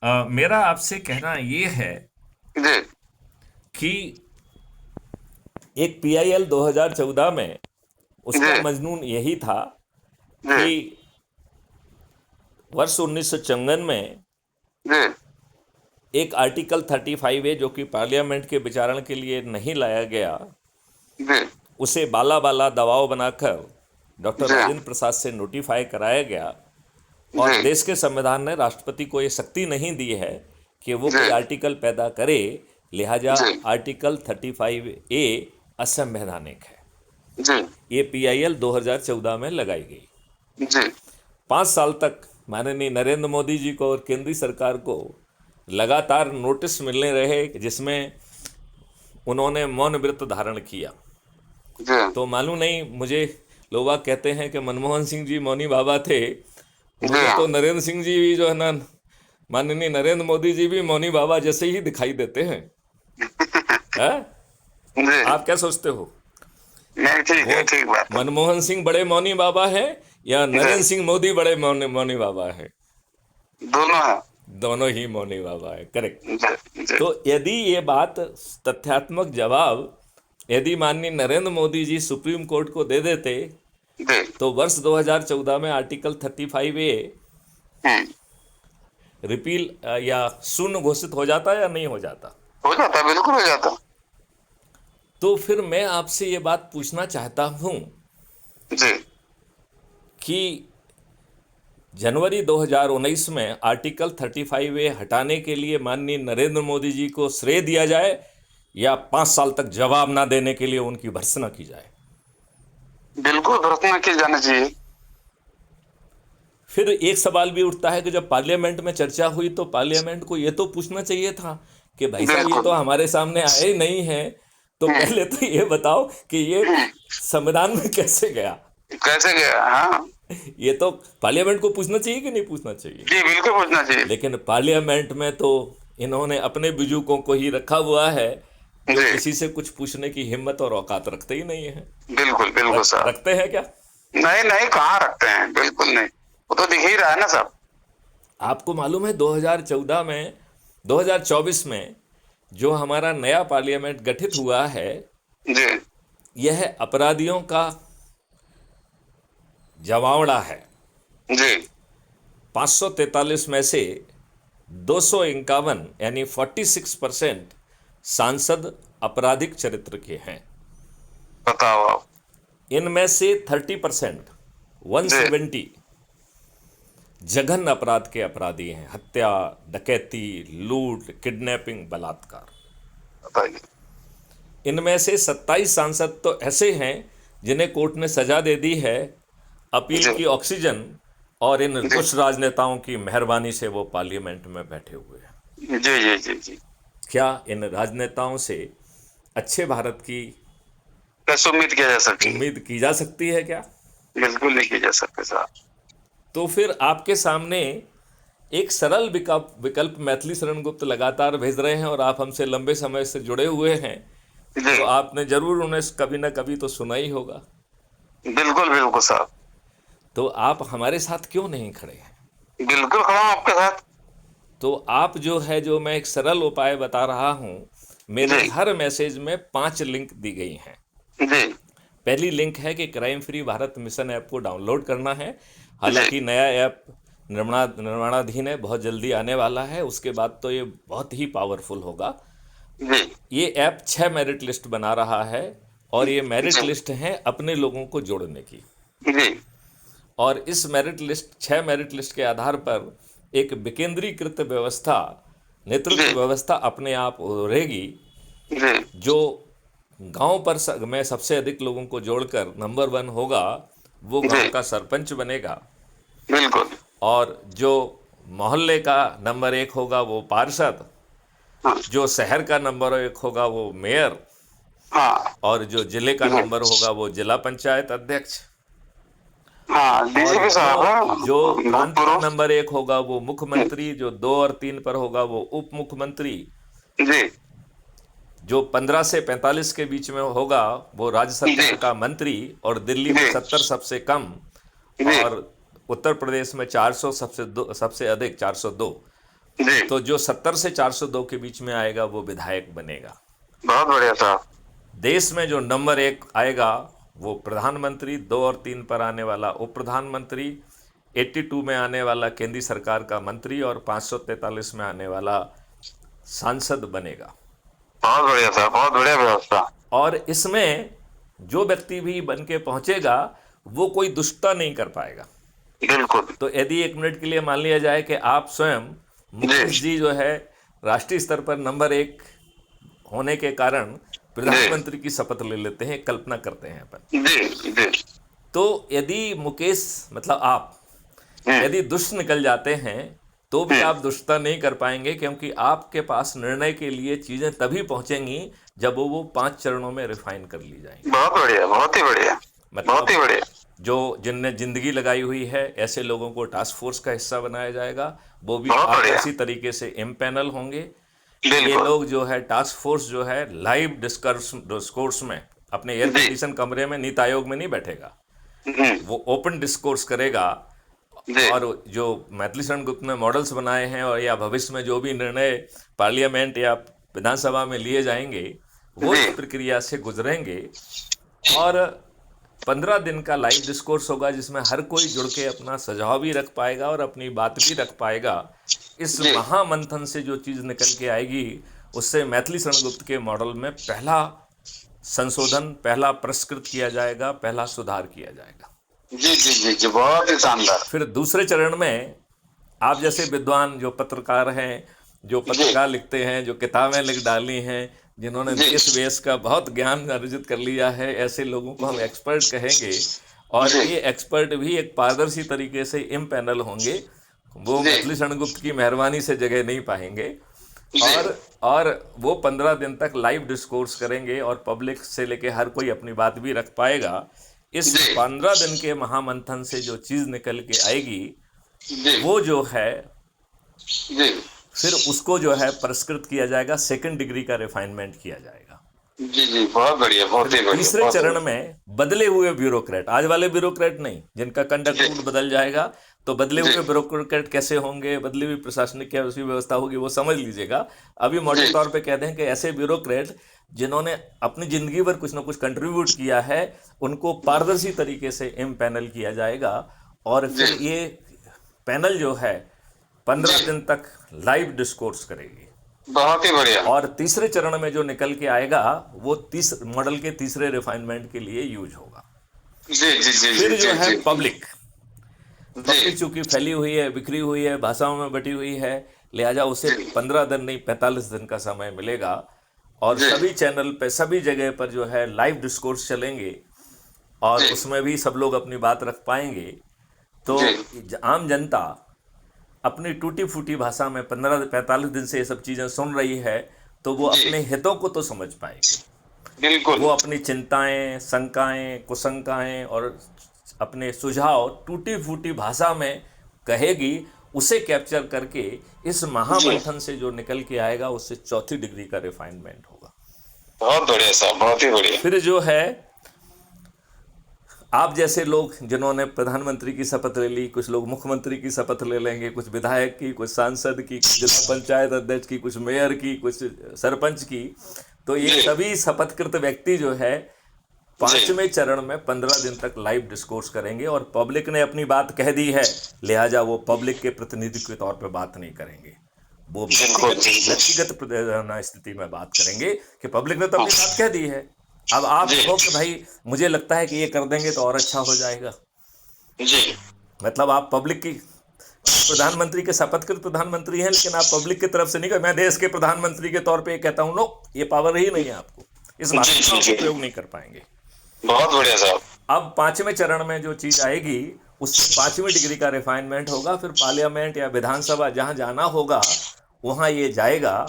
मेरा आपसे कहना ये है जी। कि एक पीआईएल 2014 में जी। उसका मजनून यही था जी। कि वर्ष 1954 में जी। एक आर्टिकल 35A जो कि पार्लियामेंट के विचारण के लिए नहीं लाया गया, जी। उसे बाला बाला दबाव बनाकर डॉक्टर जी। राजेंद्र प्रसाद से नोटिफाई कराया गया। और जी। देश के संविधान ने राष्ट्रपति को ये शक्ति नहीं दी है कि वो जी। कोई आर्टिकल पैदा करे, लिहाजा जी। आर्टिकल 35A असंवैधानिक है। जी। ये पीआईएल 2014 में लगाई गई। जी। 5 साल तक माननीय नरेंद्र मोदी जी को और केंद्रीय सरकार को लगातार नोटिस मिलने रहे, जिसमें उन्होंने मौन व्रत धारण किया। जी। तो मालूम नहीं, मुझे लोग कहते हैं कि मनमोहन सिंह जी मौनी बाबा थे। जी। मुझे तो हाँ। नरेंद्र सिंह जी भी जो है ना, माननीय नरेंद्र मोदी जी भी मौनी बाबा जैसे ही दिखाई देते हैं। हैं? जी। आप क्या सोचते हो? नहीं, ठीक वो है, ठीक बात है। मनमोहन सिंह बड़े मौनी बाबा हैं या जी। नरेंद्र सिंह मोदी बड़े मौनी मौनी बाबा हैं? दोनों है। दोनों ही मौनी बाबा है, करेक्ट। जी। जी। तो यदि ये बात, तथ्यात्मक जवाब यदि माननीय नरेंद्र मोदी जी सुप्रीम कोर्ट को दे देते, जी। तो वर्ष 2014 में आर्टिकल 35A हम्म। रिपील या शून्य घोषित हो जाता या नहीं हो जाता? हो जाता, बिल्कुल हो जाता। तो फिर मैं आपसे ये बात पूछना चाहता हूं जी। कि जनवरी 2019 में आर्टिकल 35A हटाने के लिए माननीय नरेंद्र मोदी जी को श्रेय दिया जाए या 5 साल तक जवाब ना देने के लिए उनकी भर्त्सना की जाए? बिल्कुल भर्त्सना की जानी चाहिए। फिर एक सवाल भी उठता है कि जब पार्लियामेंट में चर्चा हुई तो पार्लियामेंट को ये तो पूछना चाहिए था कि भाई साहब, ये तो बिल्कुल। हमारे सामने आए ही नहीं है, तो हम्म। पहले तो ये बताओ कि ये हम्म। संविधान में कैसे गया। कैसे गया? हाँ। ये तो पार्लियामेंट को पूछना चाहिए कि नहीं पूछना चाहिए? जी, बिल्कुल पूछना चाहिए। लेकिन पार्लियामेंट में तो इन्होंने अपने बुजुर्गों को ही रखा हुआ है, जो जी। किसी से कुछ पूछने की हिम्मत और औकात रखते ही नहीं है। बिल्कुल बिल्कुल साहब। रखते हैं क्या? नहीं नहीं, कहाँ रखते हैं, बिल्कुल नहीं। वो तो दिख ही रहा है ना साहब। आपको मालूम है 2014 में, 2024 में जो हमारा नया पार्लियामेंट गठित हुआ है, जी। यह अपराधियों का जमावड़ा है। जी। 543 में से 251 यानी 46% सांसद आपराधिक चरित्र के हैं। बताओ आप। इनमें से 30% जी। 170 जघन्य अपराध के अपराधी हैं: हत्या, डकैती, लूट, किडनैपिंग, बलात्कार। बताइए। इनमें से 27 सांसद तो ऐसे हैं जिन्हें कोर्ट ने सजा दे दी है अपील जी। की ऑक्सीजन, और इन जी। दुष्ट राजनेताओं की मेहरबानी से वो पार्लियामेंट में बैठे हुए हैं। जी। जी। जी। जी। क्या इन राजनेताओं से अच्छे भारत की कैसे उम्मीद किया जा सकती है? उम्मीद की जा सकती है क्या? बिल्कुल नहीं की जा सकती साहब। तो फिर आपके सामने एक सरल विकल्प मैथिली शरण गुप्त लगातार भेज रहे हैं, और आप हमसे लंबे समय से जुड़े हुए हैं, जी। तो आपने जरूर उन्हें कभी ना कभी तो सुना ही होगा। बिल्कुल बिल्कुल साहब। तो आप हमारे साथ क्यों नहीं खड़े हैं? बिल्कुल खड़ा हूँ आपके साथ। तो आप जो है, जो मैं एक सरल उपाय बता रहा हूं, मेरे जी। हर मैसेज में 5 लिंक दी गई हैं। जी। पहली लिंक है कि crime free Bharat mission app को डाउनलोड करना है। जी। हालांकि नया ऐप निर्माणाधीन है, बहुत जल्दी आने वाला है, उसके बाद तो ये बहुत ही पावरफुल होगा। जी। ये ऐप 6 मेरिट लिस्ट बना रहा है, और ये मेरिट जी। लिस्ट हैं अपने लोगों को जोड़ने की। जी। और इस मेरिट लिस्ट, 6 मेरिट लिस्ट के आधार पर एक विकेंद्रीकृत व्यवस्था, नेतृत्व जी। व्यवस्था अपने आप उभरेगी, जी। जो गांव पर में सबसे अधिक लोगों को जोड़कर नंबर 1 होगा, वो जी। गांव का सरपंच बनेगा। बिल्कुल। और जो मोहल्ले का नंबर 1 होगा वो पार्षद, हाँ। जो शहर का नंबर 1 होगा वो मेयर, हाँ। और जो जिले का जी। नंबर होगा वो जिला पंचायत अध्यक्ष, हाँ, और डीसीपी साहब है। जो प्रांत का भूतपूर्व। नंबर 1 होगा वो मुख्यमंत्री, जो 2 और 3 पर होगा वो उप मुख्यमंत्री, जी। जो 15 से 45 के बीच में होगा वो राज्य जी। सरकार का मंत्री, और दिल्ली में जी। 70 सबसे कम, जी। और उत्तर प्रदेश में 400 सबसे अधिक 402। जी, तो जो 70 से 402 के बीच में आएगा वो विधायक बनेगा। बहुत बढ़िया साहब। देश में जो नंबर 1 आएगा वो प्रधानमंत्री, 2 और 3 पर आने वाला उप प्रधानमंत्री, 82 में आने वाला केंद्रीय सरकार का मंत्री और 543 में आने वाला सांसद बनेगा। बहुत बढ़िया साहब, बहुत बढ़िया व्यवस्था। और इसमें जो व्यक्ति भी बन के पहुंचेगा वो कोई दुष्टता नहीं कर पाएगा। बिल्कुल। तो यदि 1 मिनट के लिए मान लिया जाए कि आप स्वयं मुकेश जी जो है राष्ट्रीय स्तर पर नंबर 1 होने के कारण प्रधानमंत्री की शपथ ले लेते हैं, कल्पना करते हैं अपन। जी जी। तो यदि मुकेश मतलब आप यदि दुष्ट निकल जाते हैं तो भी आप दुष्टता नहीं कर पाएंगे, क्योंकि आपके पास निर्णय के लिए चीजें तभी पहुंचेंगी जब वो 5 चरणों में रिफाइन कर ली जाएंगी। बहुत बढ़िया, बहुत ही बढ़िया, बहुत ही बढ़िया। जो जिनने जिंदगी लगाई हुई है ऐसे लोगों को टास्क फोर्स का हिस्सा बनाया जाएगा, वो भी बहुत बढ़िया। पारदर्शी तरीके से इम्पैनल होंगे। ये बिल्कुल। लोग जो है टास्क फोर्स जो है लाइव डिस्कोर्स में अपने एयर कंडीशन कमरे में, नीति आयोग में नहीं बैठेगा, वो ओपन डिस्कोर्स करेगा। जी और जो मैथिली शरण गुप्त ने मॉडल्स बनाए हैं और या भविष्य में जो भी निर्णय पार्लियामेंट या विधानसभा में लिए जाएंगे वो जी। इस प्रक्रिया से गुजरेंगे। और 15 दिन का लाइव डिस्कोर्स होगा जिसमें हर कोई जुड़ के अपना सुझाव भी रख पाएगा और अपनी बात भी रख पाएगा। इस जी। महामंथन से जो चीज़ निकल के आएगी उससे मैथिली शरण गुप्त के मॉडल में पहला संशोधन, पहला परिष्कृत किया जाएगा, पहला सुधार किया जाएगा। जी जी जी जी, बहुत ही शानदार। फिर दूसरे चरण में आप जैसे विद्वान जो पत्रकार हैं, जो पत्रिका लिखते हैं, जो किताबें लिख डाली हैं, जिन्होंने जी। देश वेश का बहुत ज्ञान अर्जित कर लिया है, ऐसे लोगों को हम एक्सपर्ट कहेंगे। और जी। ये एक्सपर्ट भी एक पारदर्शी तरीके से इम्पैनल होंगे, वो जी। मैथिली शरण गुप्त की मेहरबानी से जगह नहीं पाएंगे। जी। और वो 15 दिन तक लाइव डिस्कोर्स करेंगे और पब्लिक से लेके हर कोई अपनी बात भी रख पाएगा। इस जी। 15 दिन के महामंथन से जो चीज़ निकल के आएगी जी वो जो है जी फिर उसको जो है परिष्कृत किया जाएगा, 2nd डिग्री का रिफाइनमेंट किया जाएगा। जी जी, बहुत बढ़िया, बहुत ही बढ़िया। तीसरे बहुत चरण बढ़िया। में बदले हुए ब्यूरोक्रेट, आज वाले ब्यूरोक्रेट नहीं, जिनका कंडक्ट जी। रूट बदल जाएगा, तो बदले जी। हुए ब्यूरोक्रेट कैसे होंगे, बदली हुई प्रशासनिक क्या उसकी व्यवस्था होगी वो समझ लीजिएगा। अभी मोटे जी। तौर पे कहते हैं कि ऐसे ब्यूरोक्रेट जिन्होंने अपनी जिंदगी भर कुछ ना कुछ कंट्रीब्यूट किया है उनको पारदर्शी तरीके से इम्पैनल किया जाएगा। और फिर जी। ये पैनल जो है 15 दिन तक लाइव डिस्कोर्स करेगी। बहुत ही बढ़िया। और तीसरे चरण में जो निकल के आएगा वो मॉडल के तीसरे रिफाइनमेंट के लिए यूज होगा। जी जी जी फिर जी जो है जी पब्लिक जी चूंकि फैली हुई है, बिखरी हुई है, भाषाओं में बटी हुई है, लिहाजा उसे जी। 15 दिन नहीं 45 दिन का समय मिलेगा। और जी। सभी चैनल पे, सभी जगह पर जो है लाइव डिस्कोर्स चलेंगे और जी। उसमें भी सब लोग अपनी बात रख पाएंगे। तो जी। आम जनता अपनी टूटी फूटी भाषा में 15-45 दिन से ये सब चीज़ें सुन रही है, तो वो जी। अपने हितों को तो समझ पाएगी। बिल्कुल। वो अपनी चिंताएं, शंकाएं, कुशंकाएं और अपने सुझाव टूटी फूटी भाषा में कहेगी, उसे कैप्चर करके इस महामंथन से जो निकल के आएगा उससे 4थी डिग्री का रिफाइनमेंट होगा। बहुत बढ़िया साहब, बहुत ही बढ़िया। फिर जो है आप जैसे लोग जिन्होंने प्रधानमंत्री की शपथ ले ली, कुछ लोग मुख्यमंत्री की शपथ ले लेंगे, कुछ विधायक की, कुछ सांसद की, कुछ जिला पंचायत अध्यक्ष की, कुछ मेयर की, कुछ सरपंच की। तो ये सभी शपथकृत व्यक्ति जो है 5वें चरण में 15 दिन तक लाइव डिस्कोर्स करेंगे और पब्लिक ने अपनी बात कह दी है, लिहाजा वो पब्लिक के प्रतिनिधि के तौर पे बात नहीं करेंगे, वो व्यक्तिगत स्थिति में बात करेंगे कि पब्लिक ने तो अपनी बात कह दी है। अब आप कहो कि भाई मुझे लगता है कि ये कर देंगे तो और अच्छा हो जाएगा। जी। मतलब आप पब्लिक की प्रधानमंत्री के शपथकृत प्रधानमंत्री हैं, लेकिन आप पब्लिक की तरफ से नहीं, मैं देश के प्रधानमंत्री के तौर पे कहता हूँ, नो, ये पावर ही नहीं है आपको, इस भाषा का उपयोग नहीं कर पाएंगे। बहुत बढ़िया साहब। अब 5वें चरण में जो चीज आएगी उससे 5वीं डिग्री का रिफाइनमेंट होगा। फिर पार्लियामेंट या विधानसभा जहां जाना होगा वहां ये जाएगा।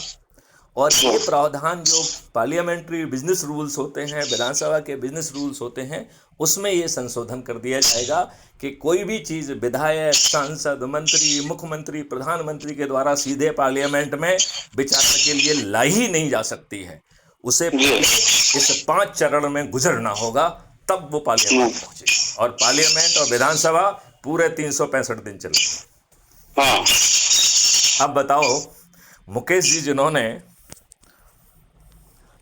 और ये प्रावधान जो पार्लियामेंट्री बिजनेस रूल्स होते हैं, विधानसभा के बिजनेस रूल्स होते हैं, उसमें ये संशोधन कर दिया जाएगा कि कोई भी चीज़ विधायक, सांसद, मंत्री, मुख्यमंत्री, प्रधानमंत्री के द्वारा सीधे पार्लियामेंट में विचार के लिए लाई ही नहीं जा सकती है। उसे इस 5 चरण में गुजरना होगा, तब वो पार्लियामेंट पहुंचेगी। और पार्लियामेंट और विधानसभा पूरे 365 दिन चलेगी। हाँ। अब बताओ, मुकेश जी जिन्होंने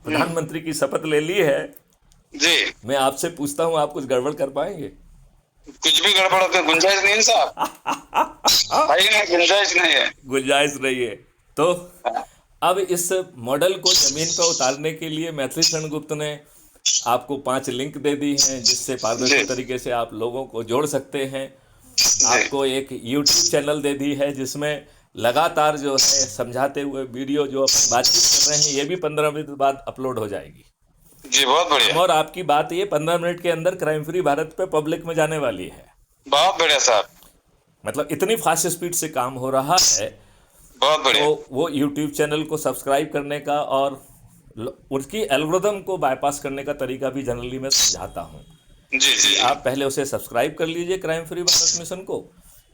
प्रधानमंत्री की शपथ ले ली है, जी, मैं आपसे पूछता हूं, आप कुछ गड़बड़ कर पाएंगे? कुछ भी गड़बड़ का गुंजाइश नहीं है साहब, भाई ना, गुंजाइश नहीं है। गुंजाइश रही है। तो हाँ, अब इस मॉडल को जमीन पर उतारने के लिए मैथिली शरण गुप्त ने आपको 5 लिंक दे दी हैं, जिससे जी, पारदर्शी तरीके से आप लोगों को जोड़ सकते हैं। जी, आपको एक यूट्यूब चैनल दे दी है, जिसमें लगातार जो है समझाते हुए वीडियो जो अपन बातचीत कर रहे हैं, ये भी 15 मिनट बाद अपलोड हो जाएगी। जी, बहुत बढ़िया, और आपकी बात ये 15 मिनट के अंदर क्राइम फ्री भारत पे पब्लिक में जाने वाली है। बहुत बढ़िया साहब, मतलब इतनी फास्ट स्पीड से काम हो रहा है। बहुत बढ़िया। तो वो यूट्यूब चैनल को सब्सक्राइब करने का और उसकी एल्गोरिदम को बाईपास करने का तरीका भी जनरली मैं समझाता हूँ। जी, जी, जी, आप पहले उसे सब्सक्राइब कर लीजिए, क्राइम फ्री भारत मिशन को।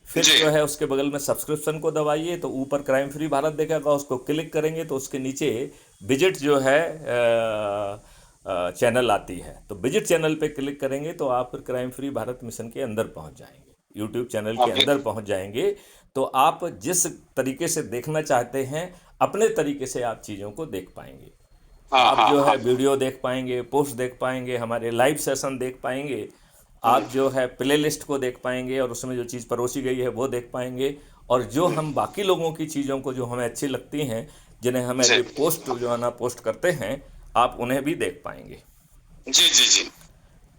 फिर जी, जो है उसके बगल में सब्सक्रिप्शन को दबाइए, तो ऊपर क्राइम फ्री भारत देखेगा, उसको क्लिक करेंगे तो उसके नीचे विजिट जो है चैनल आती है। तो विजिट चैनल पे क्लिक करेंगे तो आप फिर क्राइम फ्री भारत मिशन के अंदर पहुंच जाएंगे, यूट्यूब चैनल हाँ, के अंदर पहुंच जाएंगे। तो आप जिस तरीके से देखना चाहते हैं, अपने तरीके से आप चीज़ों को देख पाएंगे। हाँ, आप हाँ, जो हाँ, है वीडियो देख पाएंगे, पोस्ट देख पाएंगे, हमारे लाइव सेशन देख पाएंगे। आप जो है प्ले लिस्ट को देख पाएंगे और उसमें जो चीज़ परोसी गई है वो देख पाएंगे। और जो हम बाकी लोगों की चीज़ों को जो हमें अच्छी लगती हैं, जिन्हें हमें जी, पोस्ट जो है ना पोस्ट करते हैं, आप उन्हें भी देख पाएंगे। जी, जी, जी,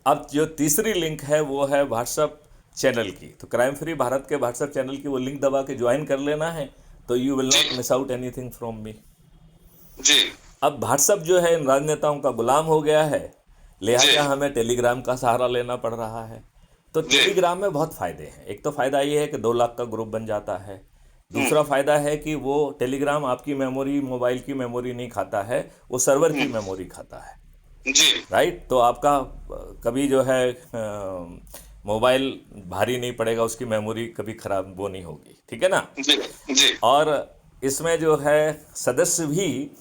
अब जो तीसरी लिंक है वो है व्हाट्सअप चैनल की। तो क्राइम फ्री भारत के व्हाट्सअप चैनल की वो लिंक दबा के ज्वाइन कर लेना है, तो यू विल जी, not miss out anything from me. जी, अब व्हाट्सअप जो है इन राजनेताओं का गुलाम हो गया है, जी, लिहाजा हमें टेलीग्राम का सहारा लेना पड़ रहा है। तो जी, टेलीग्राम में बहुत फ़ायदे हैं। एक तो फ़ायदा ये है कि 2 लाख का ग्रुप बन जाता है। हम्म, दूसरा फ़ायदा है कि वो टेलीग्राम आपकी मेमोरी, मोबाइल की मेमोरी नहीं खाता है, वो सर्वर की मेमोरी खाता है। जी, राइट? तो आपका कभी जो है मोबाइल भारी नहीं पड़ेगा, उसकी मेमोरी कभी ख़राब वो नहीं होगी। ठीक है ना? जी, जी, और इसमें जो है सदस्य भी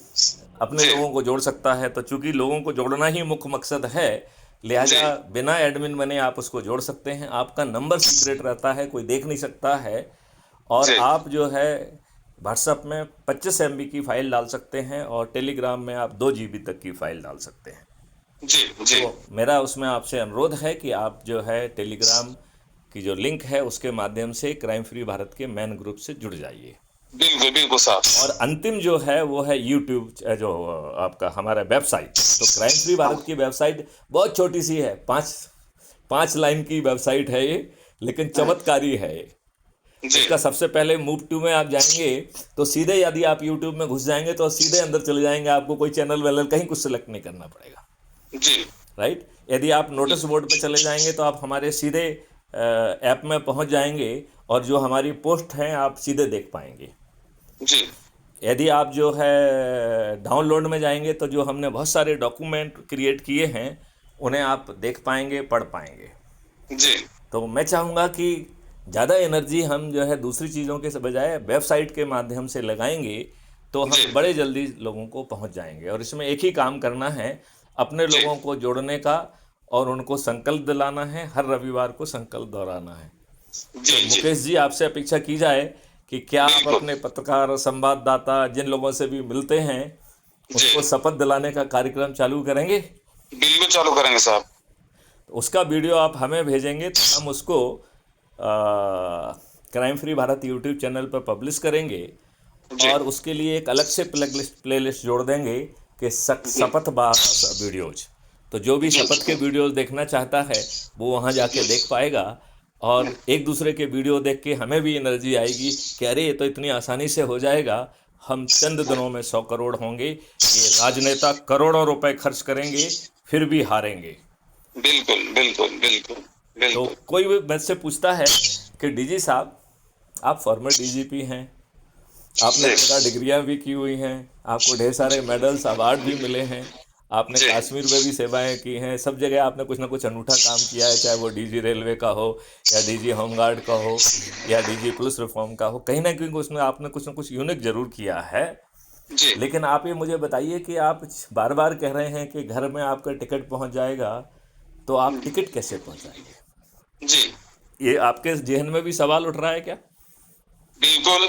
अपने जी, लोगों को जोड़ सकता है। तो चूंकि लोगों को जोड़ना ही मुख्य मकसद है, लिहाजा जी, बिना एडमिन बने आप उसको जोड़ सकते हैं। आपका नंबर सीक्रेट रहता है, कोई देख नहीं सकता है। और जी, आप जो है व्हाट्सएप में 25 MB की फ़ाइल डाल सकते हैं और टेलीग्राम में आप 2 GB तक की फ़ाइल डाल सकते हैं। जी, जी, तो मेरा उसमें आपसे अनुरोध है कि आप जो है टेलीग्राम की जो लिंक है उसके माध्यम से क्राइम फ्री भारत के मेन ग्रुप से जुड़ जाइए। बिल्कुल, बिल्कुल साहब, और अंतिम जो है वो है यूट्यूब, जो आपका हमारा वेबसाइट। तो क्राइम फ्री भारत की वेबसाइट बहुत छोटी सी है, 5 लाइन की वेबसाइट है ये, लेकिन चमत्कारी है ये। जी, इसका सबसे पहले मूव टू में आप जाएंगे तो सीधे, यदि आप यूट्यूब में घुस जाएंगे तो सीधे अंदर चले जाएंगे, आपको कोई चैनल वैनल कहीं कुछ सेलेक्ट नहीं करना पड़ेगा। जी, राइट? यदि आप नोटिस बोर्ड पे चले जाएंगे तो आप हमारे सीधे ऐप में पहुंच जाएंगे और जो हमारी पोस्ट हैं आप सीधे देख पाएंगे। जी, यदि आप जो है डाउनलोड में जाएंगे तो जो हमने बहुत सारे डॉक्यूमेंट क्रिएट किए हैं उन्हें आप देख पाएंगे, पढ़ पाएंगे। जी, तो मैं चाहूँगा कि ज़्यादा एनर्जी हम जो है दूसरी चीज़ों के बजाय वेबसाइट के माध्यम से लगाएंगे, तो जी, हम बड़े जल्दी लोगों को पहुंच जाएंगे। और इसमें एक ही काम करना है, अपने जी, लोगों को जोड़ने का और उनको संकल्प दिलाना है। हर रविवार को संकल्प दोहराना है। जी, तो जी, मुकेश जी, आपसे अपेक्षा की जाए कि क्या आप बिल्कुल, अपने पत्रकार, संवाददाता, जिन लोगों से भी मिलते हैं, जी, उनको शपथ दिलाने का कार्यक्रम चालू करेंगे? बिल्कुल चालू करेंगे साहब, तो उसका वीडियो आप हमें भेजेंगे तो हम उसको crime free Bharat YouTube channel पर पब्लिश करेंगे। जी, और उसके लिए एक अलग से प्लेलिस्ट जोड़ देंगे कि जी, शपथ बा वीडियोज। तो जो भी जी, शपथ के वीडियोज देखना चाहता है वो वहाँ जाके देख पाएगा। और एक दूसरे के वीडियो देख के हमें भी एनर्जी आएगी कि अरे ये तो इतनी आसानी से हो जाएगा, हम चंद दिनों में 100 करोड़ होंगे। ये राजनेता करोड़ों रुपए खर्च करेंगे फिर भी हारेंगे। बिल्कुल, बिल्कुल, बिल्कुल, तो बिल्कुल, कोई भी मुझसे पूछता है कि डीजी साहब, आप फॉर्मर डीजीपी हैं, आपने जी, 13 डिग्रियां भी की हुई हैं, आपको ढेर सारे मेडल्स, अवार्ड भी मिले हैं, आपने जी, कश्मीर में भी सेवाएं की हैं, सब जगह आपने कुछ ना कुछ अनूठा काम किया है, चाहे वो डीजी रेलवे का हो या डीजी होमगार्ड का हो या डीजी पुलिस रिफॉर्म का हो। कहीं ना कहीं उसमें आपने कुछ ना कुछ यूनिक जरूर किया है। जी, लेकिन आप ये मुझे बताइए कि आप बार बार कह रहे हैं कि घर में आपका टिकट पहुंच जाएगा, तो आप टिकट कैसे पहुंचाएंगे? जी, ये आपके जहन में भी सवाल उठ रहा है क्या? बिल्कुल,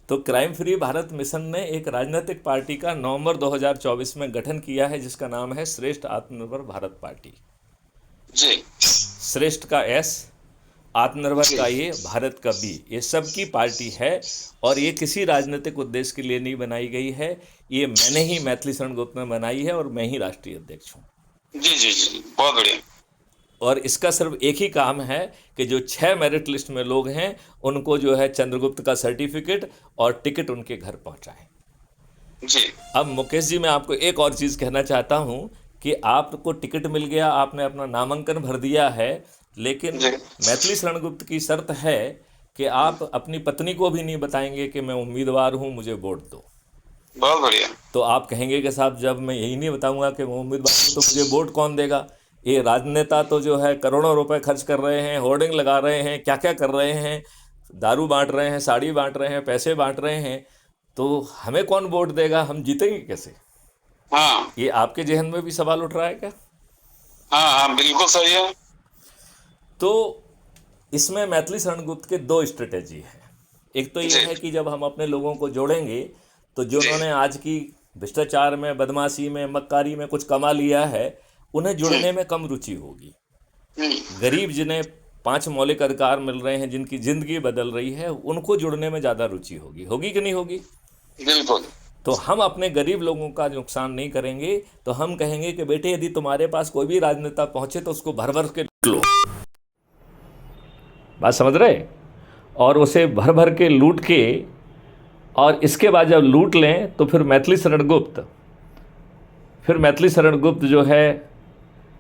तो क्राइम फ्री भारत मिशन ने एक राजनीतिक पार्टी का नवंबर 2024 में गठन किया है, जिसका नाम है श्रेष्ठ आत्मनिर्भर भारत पार्टी। जी श्रेष्ठ का एस, आत्मनिर्भर का ये, भारत का बी, ये सबकी पार्टी है। और ये किसी राजनीतिक उद्देश्य के लिए नहीं बनाई गई है। ये मैंने ही, मैथिली शरण गुप्त ने बनाई है और मैं ही राष्ट्रीय अध्यक्ष हूँ। जी जी जी, बहुत बढ़िया। और इसका सिर्फ एक ही काम है कि जो 6 मेरिट लिस्ट में लोग हैं उनको जो है चंद्रगुप्त का सर्टिफिकेट और टिकट उनके घर पहुंचाएं। जी अब मुकेश जी, मैं आपको एक और चीज़ कहना चाहता हूं कि आपको टिकट मिल गया, आपने अपना नामांकन भर दिया है, लेकिन जी। मैथिली शरण गुप्त की शर्त है कि आप अपनी पत्नी को भी नहीं बताएंगे कि मैं उम्मीदवार हूं, मुझे वोट दो। बहुत बढ़िया। तो आप कहेंगे कि साहब, जब मैं यही नहीं बताऊंगा कि मैं उम्मीदवार हूं तो मुझे वोट कौन देगा? ये राजनेता तो जो है करोड़ों रुपए खर्च कर रहे हैं, होर्डिंग लगा रहे हैं, क्या क्या कर रहे हैं, दारू बांट रहे हैं, साड़ी बांट रहे हैं, पैसे बांट रहे हैं, तो हमें कौन वोट देगा? हम जीतेंगे कैसे? हाँ ये आपके जहन में भी सवाल उठ रहा है क्या? हाँ हाँ, बिल्कुल सही है। तो इसमें मैथिली शरण गुप्त के 2 स्ट्रेटेजी है। एक तो ये है कि जब हम अपने लोगों को जोड़ेंगे तो जिन्होंने आज की भ्रष्टाचार में, बदमाशी में, मक्कारी में कुछ कमा लिया है, उन्हें जुड़ने में कम रुचि होगी। गरीब जिन्हें 5 मौलिक अधिकार मिल रहे हैं, जिनकी जिंदगी बदल रही है, उनको जुड़ने में ज़्यादा रुचि होगी। होगी कि नहीं होगी? बिल्कुल। तो हम अपने गरीब लोगों का नुकसान नहीं करेंगे। तो हम कहेंगे कि बेटे, यदि तुम्हारे पास कोई भी राजनेता पहुंचे तो उसको भर भर के लो। बात समझ रहे? और उसे भर भर के लूट के, और इसके बाद जब लूट लें तो फिर मैथिली शरण गुप्त जो है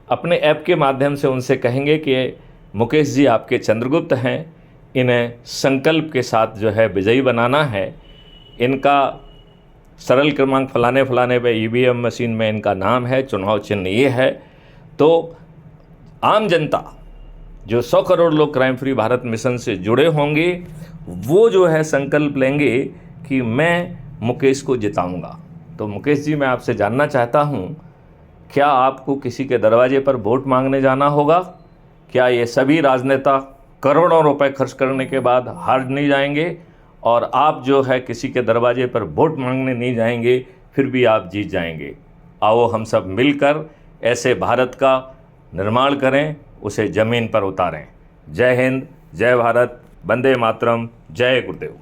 अपने ऐप के माध्यम से उनसे कहेंगे कि मुकेश जी आपके चंद्रगुप्त हैं, इन्हें संकल्प के साथ जो है विजयी बनाना है। इनका सरल क्रमांक फलाने फलाने पे ईवीएम मशीन में इनका नाम है, चुनाव चिन्ह ये है। तो आम जनता, जो 100 करोड़ लोग क्राइम फ्री भारत मिशन से जुड़े होंगे, वो जो है संकल्प लेंगे कि मैं मुकेश को जिताऊंगा। तो मुकेश जी, मैं आपसे जानना चाहता हूं, क्या आपको किसी के दरवाजे पर वोट मांगने जाना होगा? क्या ये सभी राजनेता करोड़ों रुपए खर्च करने के बाद हार नहीं जाएंगे? और आप जो है किसी के दरवाजे पर वोट मांगने नहीं जाएंगे, फिर भी आप जीत जाएंगे। आओ हम सब मिलकर ऐसे भारत का निर्माण करें, उसे ज़मीन पर उतारें। जय हिंद, जय भारत, वंदे मातरम, जय गुरुदेव।